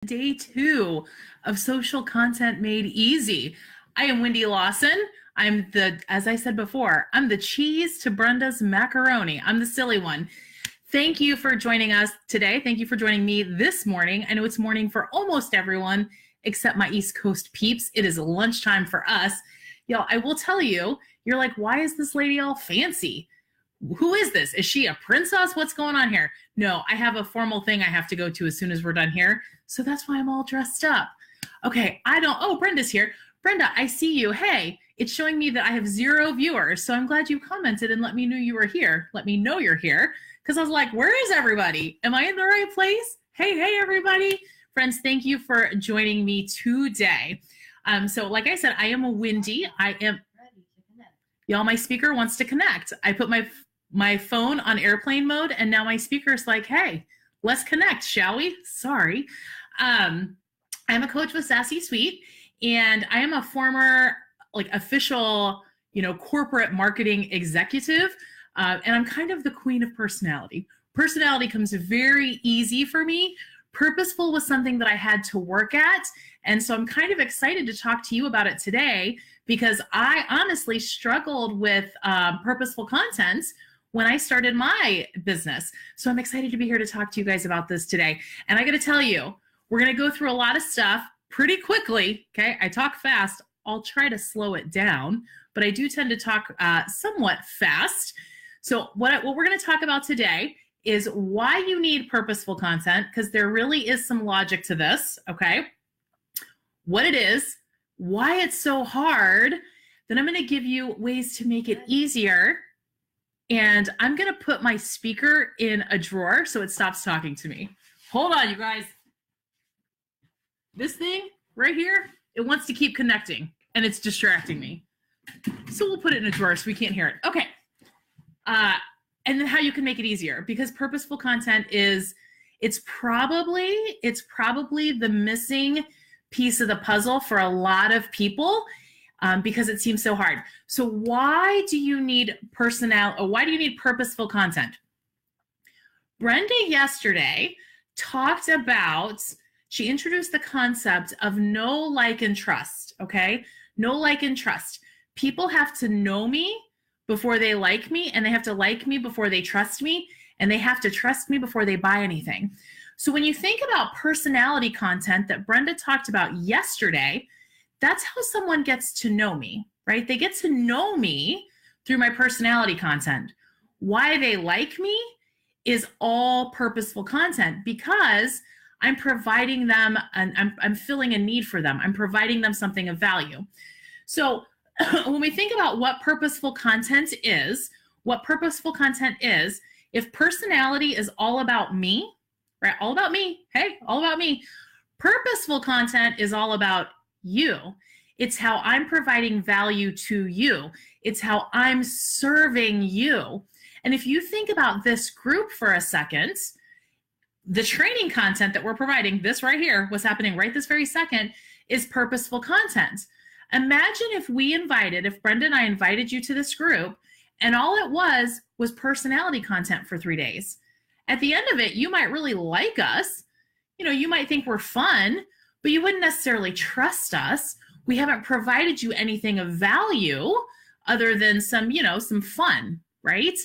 Day 2 of Social Content Made Easy. I am Wendy Lawson. As I said before, I'm the cheese to Brenda's macaroni. I'm the silly one. Thank you for joining us today. Thank you for joining me this morning. I know it's morning for almost everyone except my East Coast peeps. It is lunchtime for us. Y'all, I will tell you, you're like, why is this lady all fancy? Who is this? Is she a princess? What's going on here? No, I have a formal thing I have to go to as soon as we're done here. So that's why I'm all dressed up. Okay, oh, Brenda's here. Brenda, I see you. Hey, it's showing me that I have 0 viewers. So I'm glad you commented and let me know you were here. Let me know you're here. Because I was like, where is everybody? Am I in the right place? Hey, everybody. Friends, thank you for joining me today. So like I said, I am a Wendy. Y'all, my speaker wants to connect. I put my phone on airplane mode and now my speaker's like, hey, let's connect, shall we? Sorry. I'm a coach with Sassy Suite and I am a former official, corporate marketing executive. And I'm kind of the queen of personality. Personality comes very easy for me. Purposeful was something that I had to work at. And so I'm kind of excited to talk to you about it today because I honestly struggled with purposeful content when I started my business. So I'm excited to be here to talk to you guys about this today. And I got to tell you, we're going to go through a lot of stuff pretty quickly. Okay. I talk fast. I'll try to slow it down, but I do tend to talk somewhat fast. So what we're going to talk about today is why you need purposeful content, because there really is some logic to this. Okay. What it is, why it's so hard. Then I'm going to give you ways to make it easier. And I'm going to put my speaker in a drawer so it stops talking to me. Hold on, you guys. This thing right here, it wants to keep connecting and it's distracting me. So we'll put it in a drawer so we can't hear it. Okay. And then how you can make it easier, because purposeful content it's probably the missing piece of the puzzle for a lot of people. Because it seems so hard. So why do you need why do you need purposeful content? Brenda yesterday she introduced the concept of know, like, and trust, okay? Know, like, and trust. People have to know me before they like me, and they have to like me before they trust me, and they have to trust me before they buy anything. So when you think about personality content that Brenda talked about yesterday, that's how someone gets to know me, right? They get to know me through my personality content. Why they like me is all purposeful content, because I'm providing them and I'm filling a need for them. I'm providing them something of value. So when we think about what purposeful content is, if personality is all about me, right? All about me. Hey, all about me. Purposeful content is all about you. It's how I'm providing value to you. It's how I'm serving you. And if you think about this group for a second, the training content that we're providing, this right here, what's happening right this very second, is purposeful content. Imagine if Brenda and I invited you to this group and all it was personality content for 3 days. At the end of it, you might really like us. You might think we're fun, but you wouldn't necessarily trust us. We haven't provided you anything of value other than some fun, right?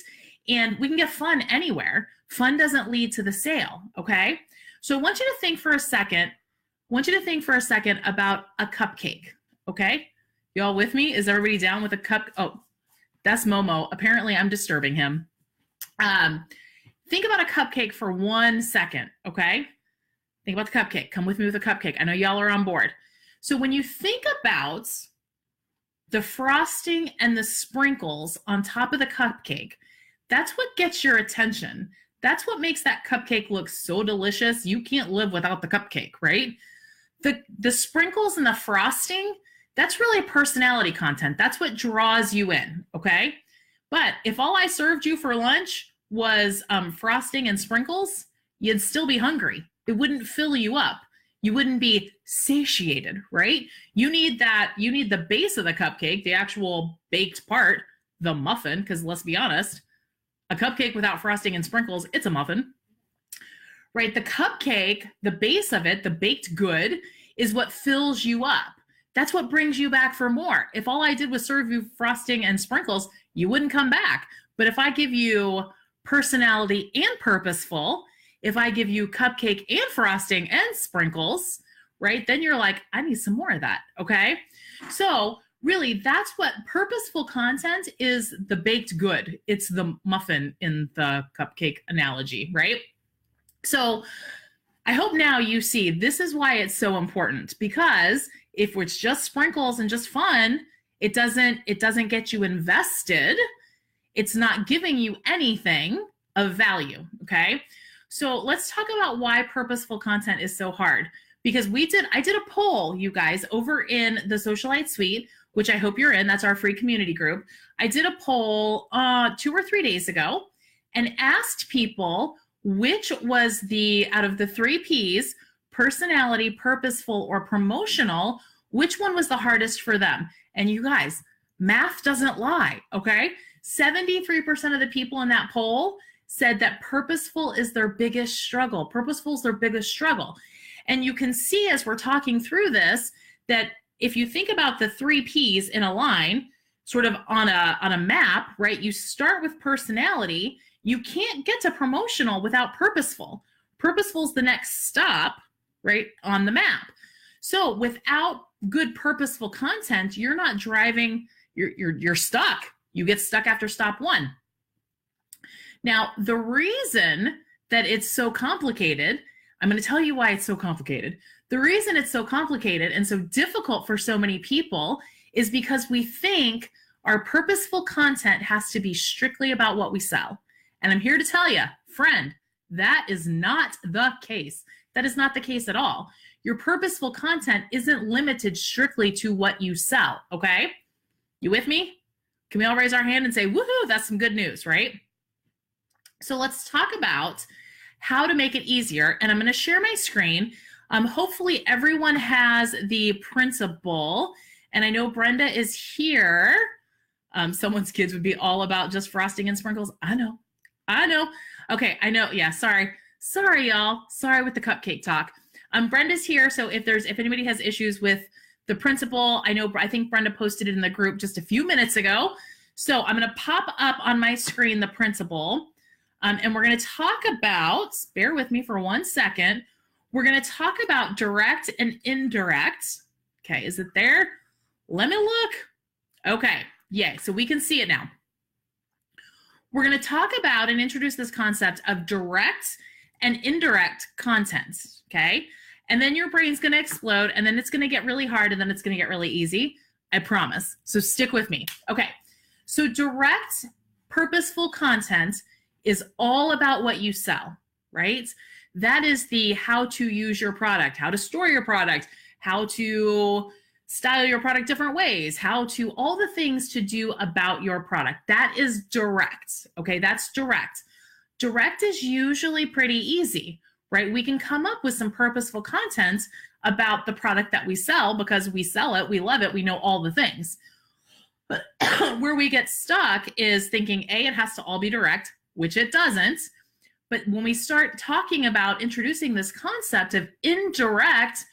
And we can get fun anywhere. Fun doesn't lead to the sale, okay? So I want you to think for a second about a cupcake, okay? Y'all with me? Is everybody down with a cup? Oh, that's Momo. Apparently I'm disturbing him. Think about a cupcake for 1 second, okay? Think about the cupcake. Come with me with a cupcake. I know y'all are on board. So when you think about the frosting and the sprinkles on top of the cupcake, that's what gets your attention. That's what makes that cupcake look so delicious. You can't live without the cupcake, right? The sprinkles and the frosting, that's really personality content. That's what draws you in, okay? But if all I served you for lunch was frosting and sprinkles, you'd still be hungry. It wouldn't fill you up. You wouldn't be satiated, right? You need the base of the cupcake, the actual baked part, the muffin, because let's be honest, a cupcake without frosting and sprinkles, it's a muffin, right? The cupcake, the base of it, the baked good, is what fills you up. That's what brings you back for more. If all I did was serve you frosting and sprinkles, you wouldn't come back. But if I give you personality and purposeful, if I give you cupcake and frosting and sprinkles, right, then you're like, I need some more of that, okay? So really, that's what purposeful content is, the baked good. It's the muffin in the cupcake analogy, right? So I hope now you see this is why it's so important, because if it's just sprinkles and just fun, it doesn't get you invested. It's not giving you anything of value, okay? So let's talk about why purposeful content is so hard. Because I did a poll, you guys, over in the Socialite Suite, which I hope you're in. That's our free community group. I did a poll 2 or 3 days ago and asked people which was out of the 3 Ps, personality, purposeful, or promotional, which one was the hardest for them. And you guys, math doesn't lie, okay? 73% of the people in that poll said that purposeful is their biggest struggle. Purposeful is their biggest struggle. And you can see as we're talking through this, that if you think about the 3 Ps in a line, sort of on a map, right? You start with personality. You can't get to promotional without purposeful. Purposeful is the next stop, right, on the map. So without good purposeful content, you're not driving, you're stuck. You get stuck after stop 1. Now, the reason that it's so complicated, I'm going to tell you why it's so complicated. The reason it's so complicated and so difficult for so many people is because we think our purposeful content has to be strictly about what we sell. And I'm here to tell you, friend, that is not the case. That is not the case at all. Your purposeful content isn't limited strictly to what you sell, okay? You with me? Can we all raise our hand and say, woohoo, that's some good news, right? So let's talk about how to make it easier. And I'm going to share my screen. Hopefully everyone has the principle. And I know Brenda is here. Someone's kids would be all about just frosting and sprinkles. I know. Okay, I know. Yeah, sorry, y'all. Sorry with the cupcake talk. Brenda's here. So if anybody has issues with the principle, I think Brenda posted it in the group just a few minutes ago. So I'm going to pop up on my screen the principle. And we're going to talk about, bear with me for 1 second. We're going to talk about direct and indirect. Okay, is it there? Let me look. Okay, yay. So we can see it now. We're going to talk about and introduce this concept of direct and indirect content, okay? And then your brain's going to explode, and then it's going to get really hard, and then it's going to get really easy. I promise. So stick with me. Okay, so direct, purposeful content is all about what you sell, right? That is the how to use your product, how to store your product, how to style your product different ways, all the things to do about your product. That is direct, okay? That's direct. Direct is usually pretty easy, right? We can come up with some purposeful content about the product that we sell because we sell it, we love it, we know all the things. But where we get stuck is thinking, A, it has to all be direct, which it doesn't. But when we start talking about introducing this concept of indirect,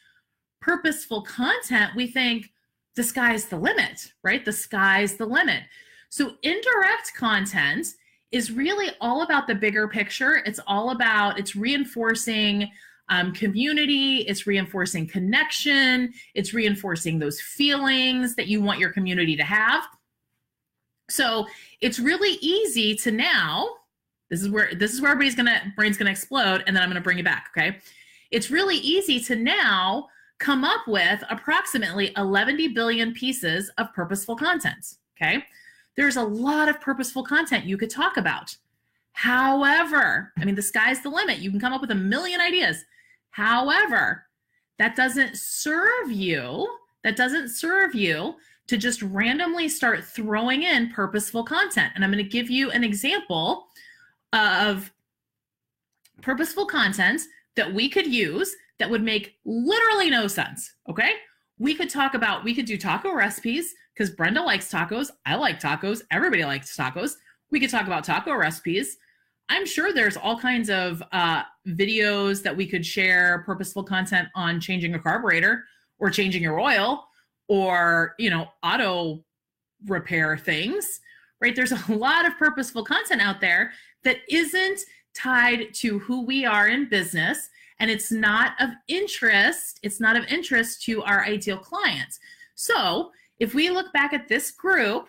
purposeful content, we think the sky's the limit, right? The sky's the limit. So indirect content is really all about the bigger picture. It's reinforcing community, it's reinforcing connection, it's reinforcing those feelings that you want your community to have. So it's really easy to now, this is where everybody's brain's gonna explode, and then I'm gonna bring you back, okay? It's really easy to now come up with approximately 11 billion pieces of purposeful content, okay? There's a lot of purposeful content you could talk about. However, I mean, the sky's the limit. You can come up with a million ideas. However, that doesn't serve you to just randomly start throwing in purposeful content. And I'm going to give you an example of purposeful content that we could use that would make literally no sense, okay? We could do taco recipes because Brenda likes tacos. I like tacos. Everybody likes tacos. We could talk about taco recipes. I'm sure there's all kinds of videos that we could share, purposeful content on changing a carburetor or changing your oil or, auto repair things, right? There's a lot of purposeful content out there that isn't tied to who we are in business, and it's not of interest. It's not of interest to our ideal clients. So if we look back at this group,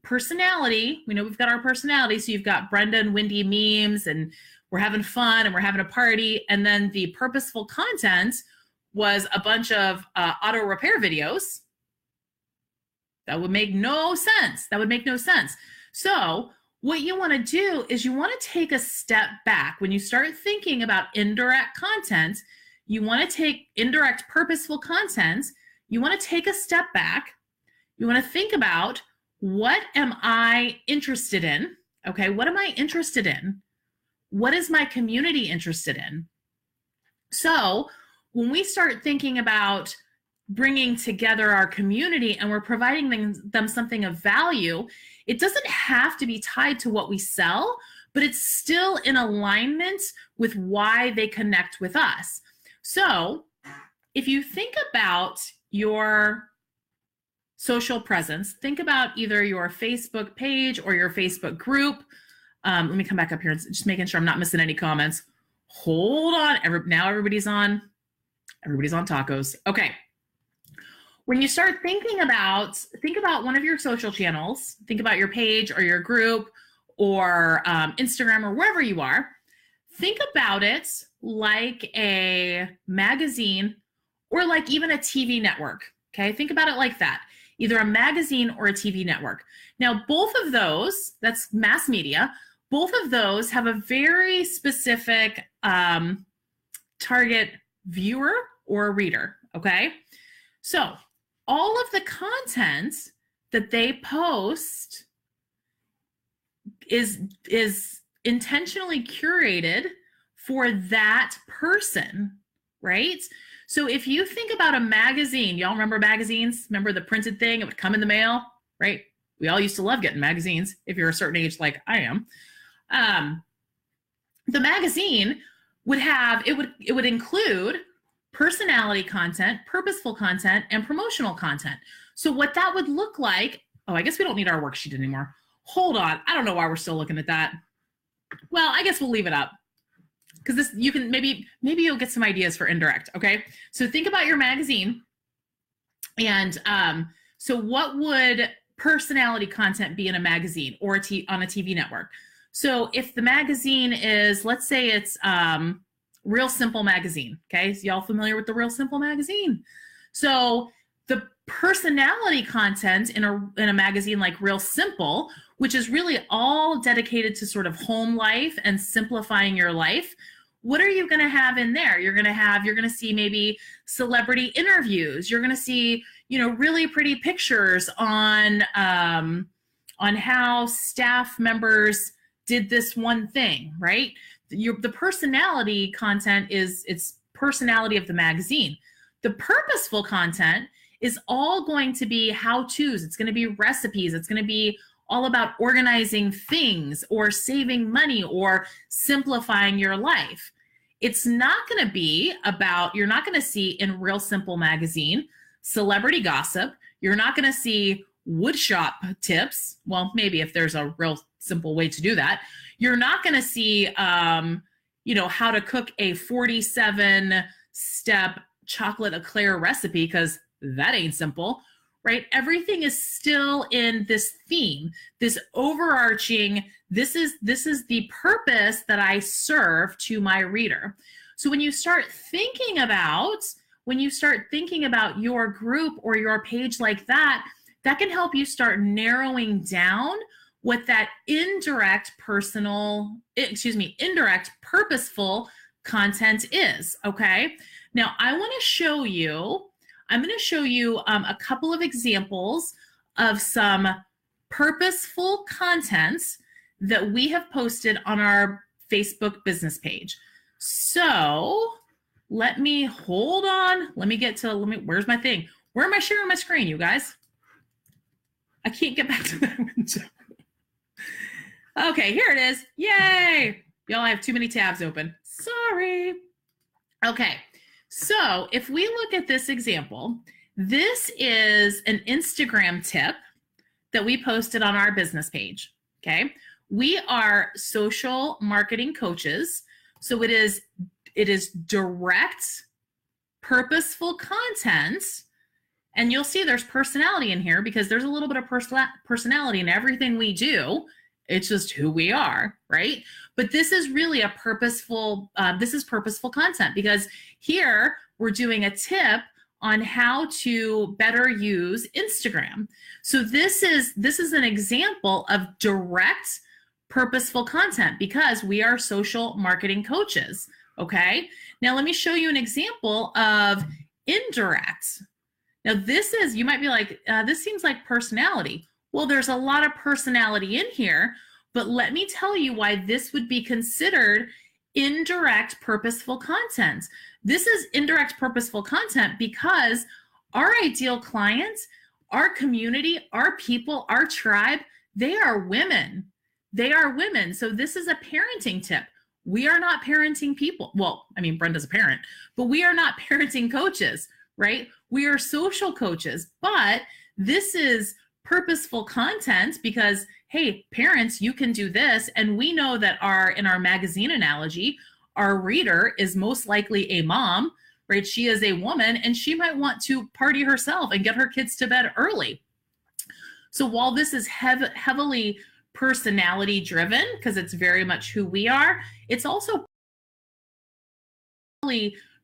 personality, we know we've got our personality. So you've got Brenda and Wendy memes, and we're having fun and we're having a party. And then the purposeful content was a bunch of auto repair videos. That would make no sense. So what you want to do is you want to take a step back. When you start thinking about indirect content, you want to take indirect purposeful content, you want to take a step back. You want to think about, what am I interested in? Okay, what am I interested in? What is my community interested in? So when we start thinking about bringing together our community and we're providing them something of value, it doesn't have to be tied to what we sell, but it's still in alignment with why they connect with us. So if you think about your social presence, think about either your Facebook page or your Facebook group. Let me come back up here and just making sure I'm not missing any comments. Hold on. Now everybody's on tacos. Okay. When you start think about one of your social channels, think about your page or your group or Instagram or wherever you are. Think about it like a magazine or like even a TV network. Okay, think about it like that. Either a magazine or a TV network. Now, both of those, that's mass media, both of those have a very specific target viewer or reader, okay? So all of the content that they post is intentionally curated for that person, right? So if you think about a magazine, y'all remember magazines? Remember the printed thing? It would come in the mail, right? We all used to love getting magazines if you're a certain age like I am. The magazine would include personality content, purposeful content, and promotional content. So what that would look like, I guess we don't need our worksheet anymore. Hold on, I don't know why we're still looking at that. Well, I guess we'll leave it up. Because this, you can maybe you'll get some ideas for indirect, okay? So think about your magazine. And so what would personality content be in a magazine or on a TV network? So if the magazine is, let's say it's Real Simple magazine, okay? So y'all familiar with the Real Simple magazine? So the personality content in a magazine like Real Simple, which is really all dedicated to sort of home life and simplifying your life, what are you going to have in there? You're going to see maybe celebrity interviews. You're going to see, really pretty pictures on how staff members did this one thing, right? The personality content it's personality of the magazine. The purposeful content is all going to be how-tos. It's going to be recipes. It's going to be all about organizing things or saving money or simplifying your life. It's not going to be about, you're not going to see in Real Simple magazine celebrity gossip. You're not going to see woodshop tips. Well, maybe if there's a real simple way to do that. You're not going to see, how to cook a 47-step chocolate eclair recipe, because that ain't simple, right? Everything is still in this theme, this overarching, this is the purpose that I serve to my reader. So when you start thinking about your group or your page like that, that can help you start narrowing down what that indirect purposeful content is, okay? Now, I'm going to show you a couple of examples of some purposeful content that we have posted on our Facebook business page. So let me where's my thing? Where am I sharing my screen, you guys? I can't get back to that window. Okay, here it is. Yay. Y'all, I have too many tabs open. Sorry. Okay, so if we look at this example, this is an Instagram tip that we posted on our business page, okay? We are social marketing coaches, so it is direct, purposeful content, and you'll see there's personality in here because there's a little bit of personality in everything we do. It's just who we are, right? But this is really a purposeful, this is purposeful content because here we're doing a tip on how to better use Instagram. So this is an example of direct, purposeful content because we are social marketing coaches, okay? Now let me show you an example of indirect. Now this is, you might be like, this seems like personality. Well, there's a lot of personality in here, but let me tell you why this would be considered indirect purposeful content. This is indirect purposeful content because our ideal clients, our community, our people, our tribe, they are women. They are women. So this is a parenting tip. We are not parenting people. Well, I mean, Brenda's a parent, but we are not parenting coaches, right? We are social coaches, but this is purposeful content because, hey, parents, you can do this. And we know that in our magazine analogy, our reader is most likely a mom, right? She is a woman and she might want to party herself and get her kids to bed early. So while this is heavily personality driven, because it's very much who we are, it's also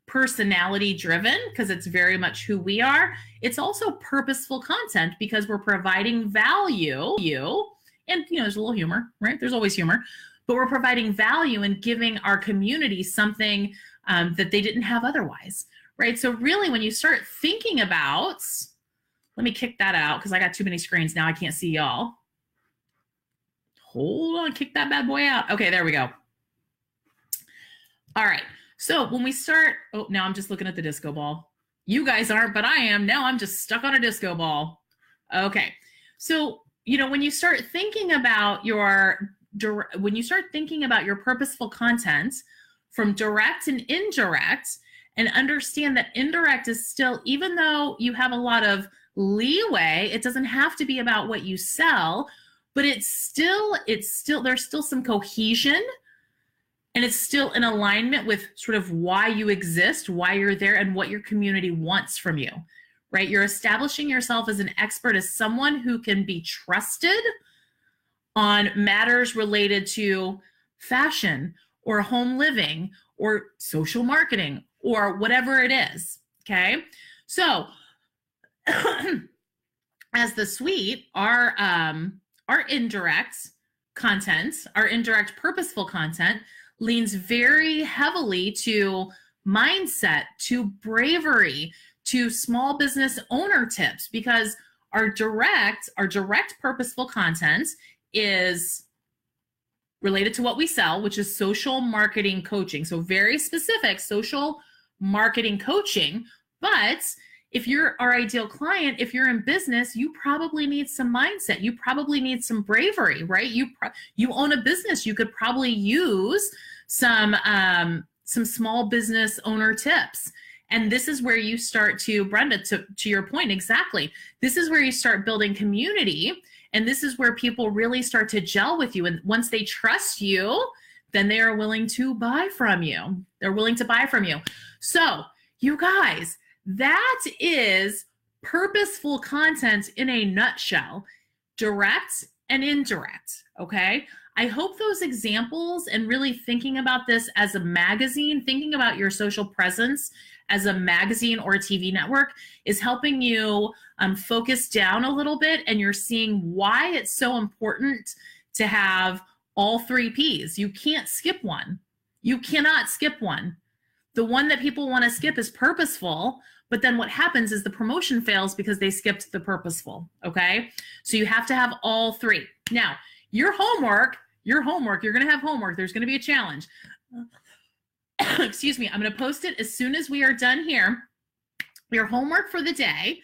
personality driven because it's very much who we are. It's also purposeful content because we're providing value, and there's a little humor, right? There's always humor, but we're providing value and giving our community something that they didn't have otherwise, right? So really when you start thinking about, let me kick that out because I got too many screens now. I can't see y'all. Hold on, kick that bad boy out. Okay, there we go. All right. So when we start, oh, now I'm just looking at the disco ball. You guys aren't, but I am. Now I'm just stuck on a disco ball. Okay. So, when you start thinking about your purposeful content from direct and indirect, and understand that indirect is still, even though you have a lot of leeway, it doesn't have to be about what you sell, but there's still some cohesion. And it's still in alignment with sort of why you exist, why you're there, and what your community wants from you, right? You're establishing yourself as an expert, as someone who can be trusted on matters related to fashion or home living or social marketing or whatever it is, okay? So as the suite, our indirect content, our indirect purposeful content leans very heavily to mindset, to bravery, to small business owner tips, because our direct purposeful content is related to what we sell, which is social marketing coaching. So very specific social marketing coaching. But if you're our ideal client, if you're in business, you probably need some mindset. You probably need some bravery, right? You own a business. You could probably use some small business owner tips. And this is where you start to, Brenda, to your point, exactly. This is where you start building community. And this is where people really start to gel with you. And once they trust you, then they are willing to buy from you. They're willing to buy from you. So you guys, that is purposeful content in a nutshell, direct and indirect, okay? I hope those examples and really thinking about this as a magazine, thinking about your social presence as a magazine or a TV network is helping you focus down a little bit, and you're seeing why it's so important to have all 3 Ps. You can't skip one. You cannot skip one. The one that people want to skip is purposeful, but then what happens is the promotion fails because they skipped the purposeful, okay? So you have to have all 3. Now, your homework, you're going to have homework. There's going to be a challenge. Excuse me. I'm going to post it as soon as we are done here. Your homework for the day,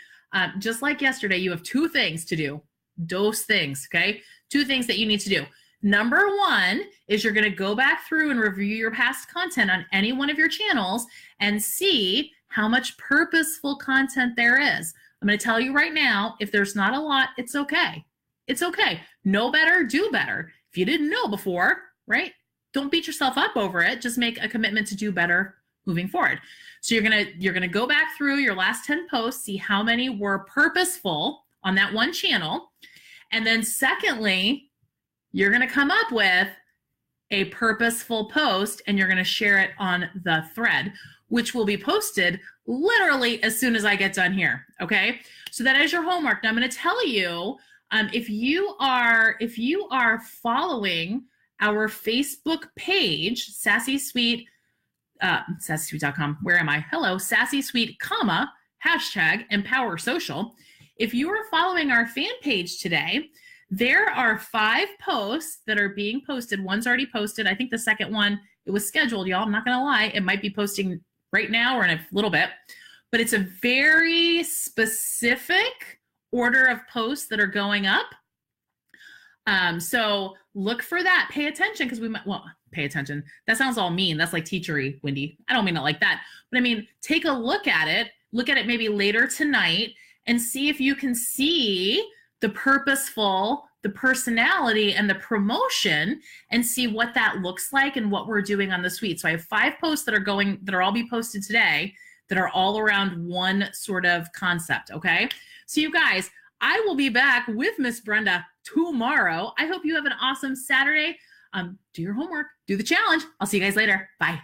just like yesterday, you have 2 things to do. Those things, okay? 2 things that you need to do. Number one is you're going to go back through and review your past content on any one of your channels and see how much purposeful content there is. I'm going to tell you right now, if there's not a lot, it's okay. It's okay. Know better, do better. If you didn't know before, right? Don't beat yourself up over it. Just make a commitment to do better moving forward. So you're gonna go back through your last 10 posts, see how many were purposeful on that one channel. And then secondly, you're gonna come up with a purposeful post and you're gonna share it on the thread, which will be posted literally as soon as I get done here, okay? So that is your homework. Now I'm gonna tell you, if you are following our Facebook page, Sassy Suite, sassysweet.com, where am I? Hello, Sassy Suite, comma, hashtag Empower Social. If you are following our fan page today, there are 5 posts that are being posted. One's already posted. I think the second one, it was scheduled, y'all. I'm not gonna lie. It might be posting right now or in a little bit, but it's a very specific order of posts that are going up. So look for that. Pay attention because we might, well, pay attention. That sounds all mean. That's like teachery, Wendy. I don't mean it like that. But I mean, take a look at it. Look at it maybe later tonight and see if you can see the purposeful, the personality, and the promotion and see what that looks like and what we're doing on the suite. So I have 5 posts that are all be posted today that are all around one sort of concept, okay? So you guys, I will be back with Miss Brenda tomorrow. I hope you have an awesome Saturday. Do your homework, do the challenge. I'll see you guys later. Bye.